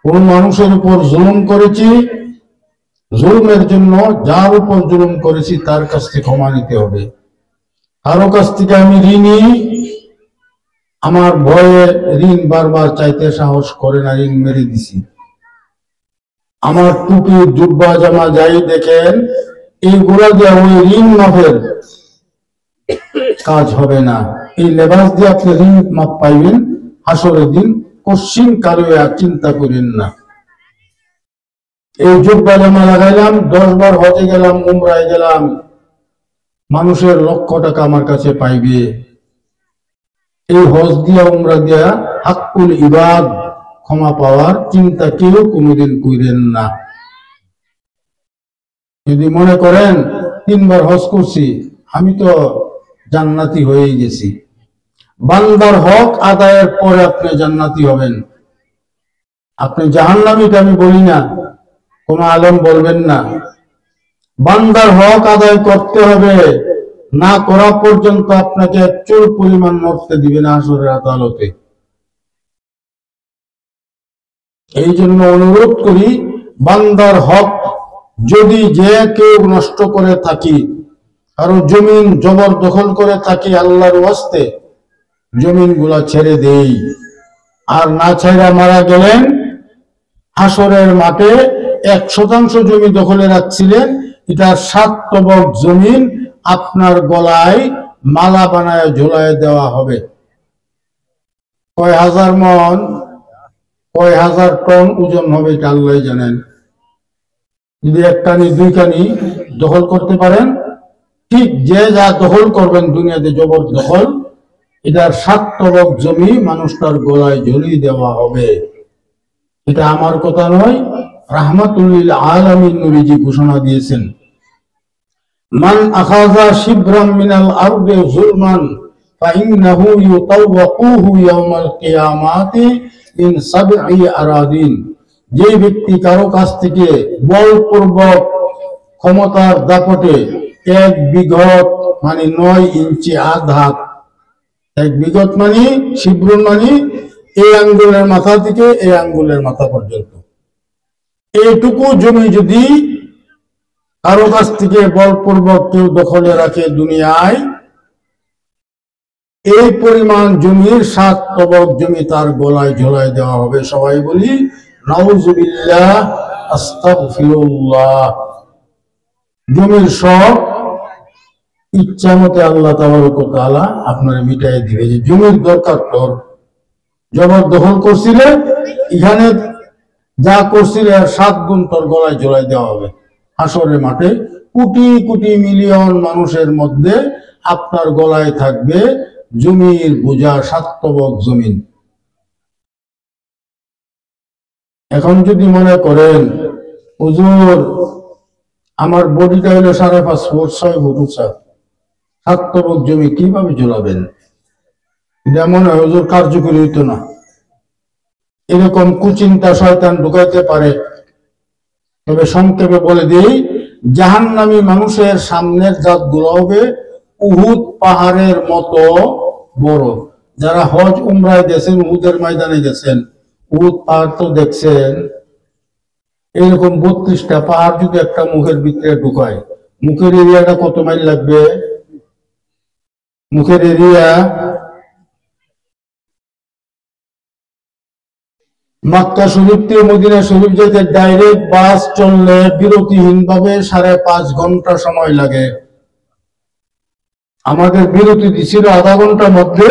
কোন মানুষের উপর জুলুম করেছি, জুলুমের জন্য যার উপর জুলুম করেছি তার কাছ থেকে ক্ষমা নিতে হবে। কারো কাছ থেকে আমি ঋণী, আমার ভয়ে ঋণ বারবার চাইতে সাহস করে না, ঋণ মেরে দিছি। আমার টুপি জুব্বা জামা যাই দেখেন, এইগুলা দিয়ে ওই ঋণ মাফের কাজ হবে না। এই লেবাস দিয়ে আপনি ঋণ মাপ পাইবেন হাসরের দিন, কশ্চিন কালে আর চিন্তা করেন না। এই জুব্বা জামা লাগাইলাম, 10 বার হজে গেলাম, উমরায় গেলাম, মানুষের লক্ষ টাকা আমার কাছে পাইবে। এই হজ দিয়া উমরা দিয়া হাক্কুল ইবাদ ক্ষমা পাওয়ার চিন্তা কেউ কোনোদিন করেন না। যদি মনে করেন 3 বার হজ করছি, আমি তো জান্নাতি হয়ে গেছি, বান্দার হক আদায়ের পরে আপনি জান্নাতি হবেন। আপনি জাহান্নামীটা আমি বলি না, কোন আলেম বলবেন না। বান্দার হক আদায় করতে হবে, না করা পর্যন্ত আপনাকে এক চুল পরিমাণ নড়তে দিবে না হাসরের আদালতে। এই জন্য অনুরোধ করি, বান্দার হক যদি যে কেউ নষ্ট করে থাকি, কারো জমিন জবরদখল করে থাকি, আল্লাহর ওয়াস্তে জমিন গুলা ছেড়ে দেই। আর না ছেড়ে মারা গেলেন, হাসরের মাঠে 1% জমি দখলে রাখছিলেন, এটা 7 তবক জমিন আপনার গলায় মালা বানায় ঝোলায় দেওয়া হবে। কয় হাজার মন, কয় হাজার টন ওজন হবে এটা আল্লাহ জানেন। যদি 1 কানি 2 কানি দখল করতে পারেন, ঠিক যে যা দখল করবেন দুনিয়াতে জবরদখল, এটার 7 তবক জমি মানুষটার গলায় ঝুলিয়ে দেওয়া হবে। এটা আমার কথা নয়, রাহমাতুল্লিল আলামিন নবীজি ঘোষণা দিয়েছেন, মান আখাযা শিবরাম মিনাল আরদি যুলমান ফাইন্নাহু ইউতাওয়াকুহু ইয়াওমাল কিয়ামাতি মিন 7 আরাদিন। যে ব্যক্তি কারো কাছ থেকে বলপূর্বক ক্ষমতার দাপটে 1 বিঘত মানে 9 ইঞ্চি আধাত, 1 বিঘত মানে শিবরুন মানে এই আঙ্গুলের মাথা থেকে এই আঙ্গুলের মাথা পর্যন্ত, এইটুকু জমি যদি কারো কাছ থেকে বলপূর্বক কেউ দখলে রাখে দুনিয়ায়, এই পরিমাণ জমির 7 তবক জমি তার গলায় ঝোলায় দেওয়া হবে। সবাই বলি নাউজুবিল্লাহ, আস্তাগফিরুল্লাহ। জমির সব ইচ্ছা মতে আল্লাহ তাবারক ওয়া তাআলা আপনারা মিটাই দিবে। যে জমির দরকার তোর, জবরদখল করছিলে, এখানে যা করছিলে 7 গুণ তোর গলায় ঝোলায় দেওয়া হবে। হাসরের মাঠে কোটি কোটি মিলিয়ন মানুষের মধ্যে আপনার গলায় থাকবে জমির বোঝা, 7 তবক জমিন। এখন যদি মনে করেন হুজুর আমার বডিটা হলো 5.5 ফুট 6 ফুট উঁচা, 7 তবক জমি কিভাবে ঝোলাবেন? এটা মনে হয় হুজুর কার্যকরী হইতো না। এরকম কুচিন্তা শয়তান ঢুকাইতে পারে। তবে সংক্ষেপে বলে দিই, জাহান্নামী মানুষের সামনের জাতগুলো হবে উহুদ পাহাড়ের মতো বড়। যারা হজ উমরায় গেছেন, উহুদের ময়দানে গেছেন, উহুদ পাহাড় তো দেখছেন, এরকম 32টা পাহাড় যদি একটা মুখের ভিতরে ঢুকায়, মুখের এরিয়াটা কত মাইল লাগবে? মুখের এরিয়া মক্কা শরীফ থেকে মদিনা শরীফ যেতে ডাইরেক্ট বাস চললে বিরতিহীন ভাবে 5.5 ঘন্টা সময় লাগে। আমাদের বিরতি দিছিল আধা ঘন্টার মধ্যে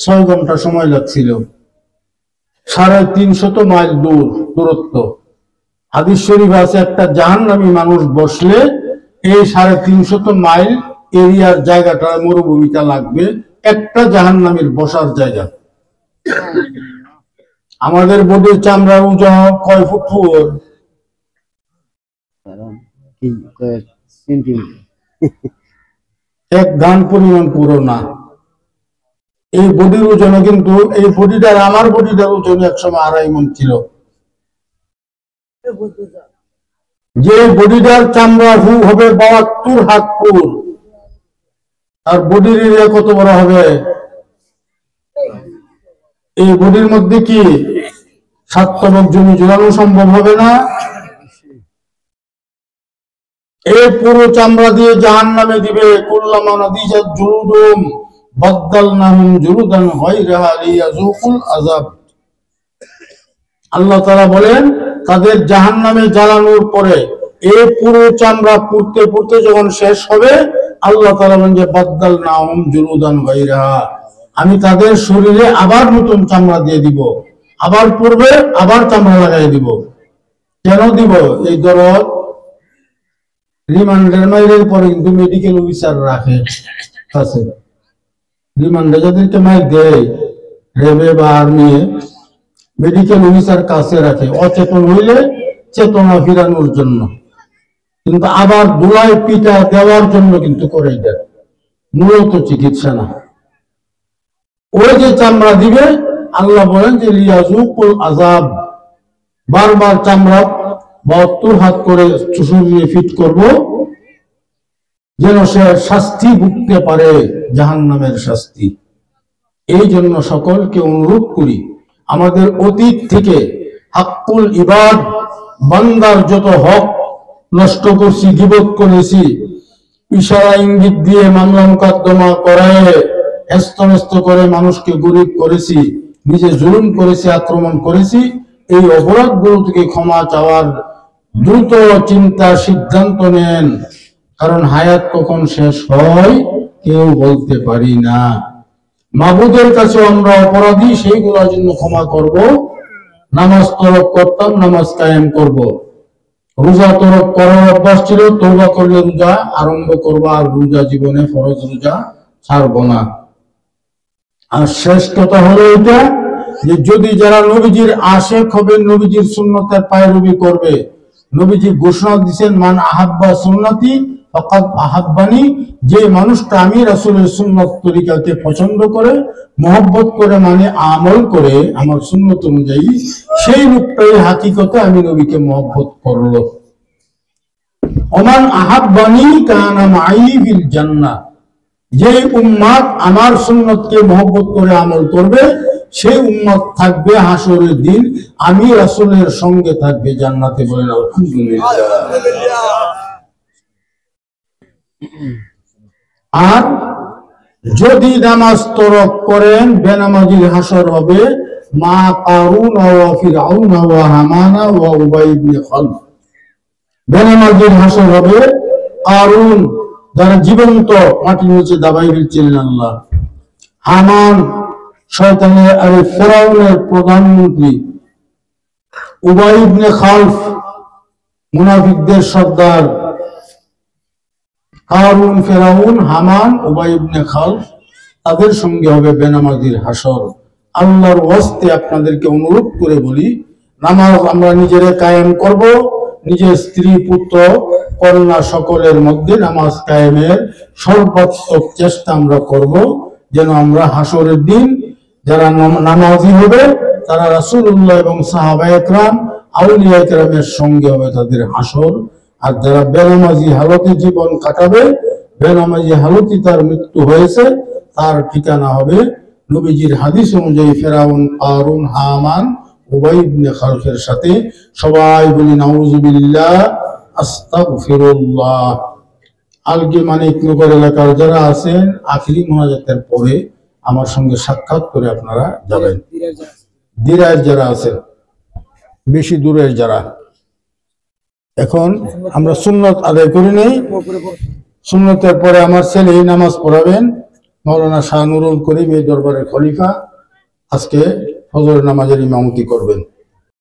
6 ঘন্টা সময় লাগছিল। 350 মাইল দূরত্ব। হাদিস শরীফ আছে একটা জাহান্নামী মানুষ বসলে এই 350 মাইল এরিয়ার জায়গাটা, মরুভূমিটা লাগবে একটা জাহান্নামীর বসার জায়গা। আমাদের বডির চামড়ার ওজন কয় ফুট ফুট? 1 ধান পরিমাণ পুরো না। এই বডির ওজন কিন্তু, এই বডিটার আমার বডিটার ওজন একসময় 2.5 মণ ছিল। যে বডিটার চামড়া হবে 72 হাত পুর, আর বডির এরিয়া কত বড় হবে? এই বডির মধ্যে কি 7 তবক জমি জোড়ানো সম্ভব হবে না। এই পুরো চামড়া দিয়ে জাহান্নামে দিবে। কুল্লামা নাদিজাত জুলুদুম বাদদালনাহুম জুলুদান গায়রাহা লিয়াযুকুল আযাব। আল্লাহ তাআলা বলেন, তাদের জাহান্নামে জ্বালানোর পরে এই পুরো চামড়া পুড়তে পুড়তে যখন শেষ হবে, আল্লাহ তাআলা বলেন যে বাদদালনাহুম জুলুদান গায়রাহা, আমি তাদের শরীরে আবার নতুন চামড়া দিয়ে দিব, আবার পূর্বে আবার চামড়া লাগাই দিব। কেন দিব? এই ধরো রিমান্ডের মাইরের পরে কিন্তু মেডিকেল অফিসার রাখে কাছে, রিমান্ডে যাদেরকে মাইর দেয় রেবে বা আর্মি, মেডিকেল অফিসার কাছে রাখে অচেতন হইলে চেতনা ফিরানোর জন্য, কিন্তু আবার ধুলায় পিটা দেওয়ার জন্য কিন্তু করে দেয়, মূলত চিকিৎসা না। ওই যে চামড়া দিবে, আল্লাহ বলেন যে লিয়াযুকুল আযাব, বারবার চামড়া 72 হাত করে শরীরে ফিট করব, যেন সে শাস্তি ভুগতে পারে, জাহান্নামের শাস্তি। এই জন্য সকলকে অনুরোধ করি, আমাদের অতীত থেকে হাক্কুল ইবাদ, বান্দার যত হক নষ্ট করছি, গীবত করেছি, ইশারা ইঙ্গিত দিয়ে মামলা মোকদ্দমা করায় স্তম্ভিত করে মানুষকে গরিব করেছি, নিজে জুলুম করেছি, আক্রমণ করেছি, এই অপরাধগুলো থেকে ক্ষমা চাওয়ার দ্রুত চিন্তা সিদ্ধান্ত নেন, কারণ হায়াত কখন শেষ হয় কেউ বলতে পারি না। মাবুদের কাছে আমরা অপরাধী, সেইগুলোর জন্য ক্ষমা করব। নামাজ তরক করতাম, নামাজ কায়েম করব। রোজা তরক করার অভ্যাস ছিল, তওবা করলে রোজা আরম্ভ করব, আর রোজা জীবনে ফরজ রোজা ছাড়ব না। আর শেষ কথা হলো এটা যে যদি যারা নবীজির আশেক হবে, নবীজির সুন্নতের পায়রবি করবে, নবীজি ঘোষণা দিয়েছেন মান আহাব্বা সুন্নতি ফাকাদ আহাব্বানি, যে মানুষটা আমি রাসূলের সুন্নত তরিকাকে পছন্দ করে, মহব্বত করে, মানে আমল করে আমার সুন্নত অনুযায়ী, সেই লোকটাই হাকিকতে আমি নবীকে মহব্বত করলো। ওমান আহাব্বানি কানা মাই ফিল জান্নাহ, যে উম্মত আমার সুন্নতকে মহব্বত করে আমল করবে, সেই উম্মত থাকবে হাসরের দিন আমি রাসূলের সঙ্গে থাকবে জান্নাতে। বলেন আলহামদুলিল্লাহ। আর যদি নামাজ তরক করেন, বেনামাজির হাসর হবে মা কারুন ওয়া ফিরআউন ওয়া হামানা ওয়া উবাই ইবনে খালফ। বেনামাজির হাসর হবে কারুন, যারা জীবন্ত মাটির নিচে দাবাই ফেলছিলেন আল্লাহ, হামান শয়তানের আর ফেরাউনের প্রধানমন্ত্রী, উবাই ইবনে খালফ মুনাফিকদের সর্দার। কারুন, ফেরাউন, হামান, উবাই ইবনে খালফ, তাদের সঙ্গে হবে বেনামাজির হাসর। আল্লাহর ওয়াস্তে আপনাদেরকে অনুরোধ করে বলি, নামাজ আমরা নিজেরা কায়েম করব, নিজের স্ত্রী পুত্র কন্যা সকলের মধ্যে নামাজ কায়েমের সর্বাত্মক চেষ্টা আমরা করব, যেন আমরা হাসরের দিন যারা নামাজি হবে তারা রাসূলুল্লাহ এবং সাহাবায়ে কেরাম, আউলিয়া কেরামের সঙ্গে হবে তাদের হাসর। আর যারা বেনামাজি হালতে জীবন কাটাবে, বেনামাজি হালতে তার মৃত্যু হয়েছে, তার ঠিকানা হবে নবীজির হাদিস অনুযায়ী ফেরাউন, কারুন, হামান, উবাই ইবনে খালফের সাথে। সবাই বলি নাউযুবিল্লাহ, আস্তাগফিরুল্লাহ। আলগি মানিকনগর এলাকার যারা আছেন, আখিরি মোনাজাতের পরে আমার সঙ্গে সাক্ষাৎ করে আপনারা যাবেন। দিরায়ের যারা আছেন, বেশি দূরের যারা, এখন আমরা সুন্নত আদায় করে নেই। সুন্নতের পরে আমার ছেলে নামাজ পড়াবেন, মাওলানা শাহ নুরুল করিম, এই দরবারের খলিফা, আজকে ফজর নামাজের ইমামতি করবেন।